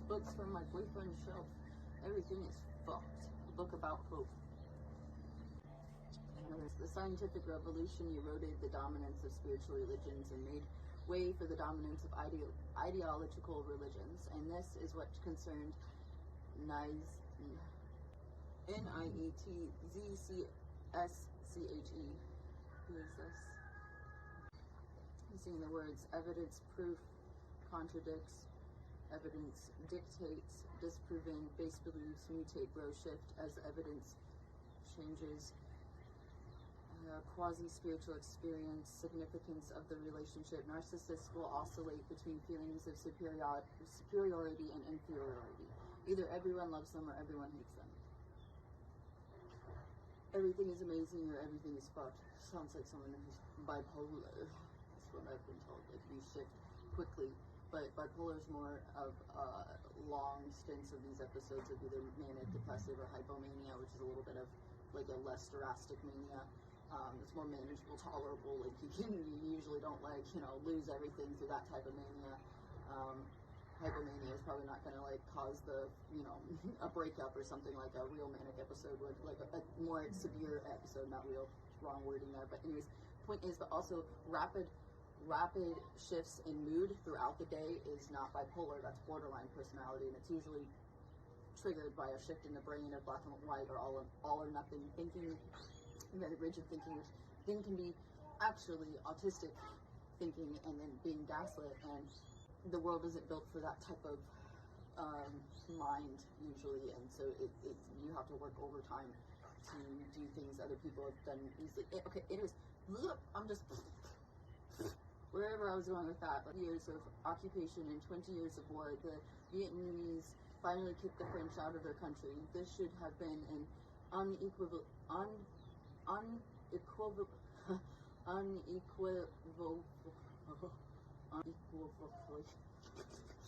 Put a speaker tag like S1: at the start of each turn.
S1: books from my boyfriend's shelf. Everything is fucked. A book about hope. The scientific revolution eroded the dominance of spiritual religions and made way for the dominance of ideological religions. And this is what concerned Nietzsche. Who is this? Using the words evidence, proof, contradicts, evidence, dictates, disproven, base beliefs, mutate, grow, shift as evidence changes, quasi-spiritual experience, significance of the relationship. Narcissists will oscillate between feelings of superiority and inferiority. Either everyone loves them or everyone hates them. Everything is amazing or everything is fucked. Sounds like someone who's bipolar. That's what I've been told. Like, you shift quickly. But bipolar is more of long stints of these episodes of either manic, depressive, or hypomania, which is a little bit of like a less drastic mania. It's more manageable, tolerable. Like you usually don't lose everything through that type of mania. Hypomania is probably not going to like cause the a breakup or something like a real manic episode would, like a more severe episode, not real, wrong wording there. But anyways, point is, but also rapid shifts in mood throughout the day is not bipolar. That's borderline personality, and it's usually triggered by a shift in the brain of black and white or all or nothing thinking, very rigid thinking, which then can be actually autistic thinking and then being gaslit. And the world isn't built for that type of mind usually, and so you have to work overtime to do things other people have done easily. Okay, anyways, I'm just wherever I was going with that. Like, years of occupation and 20 years of war, the Vietnamese finally kicked the French out of their country. This should have been an unequivocal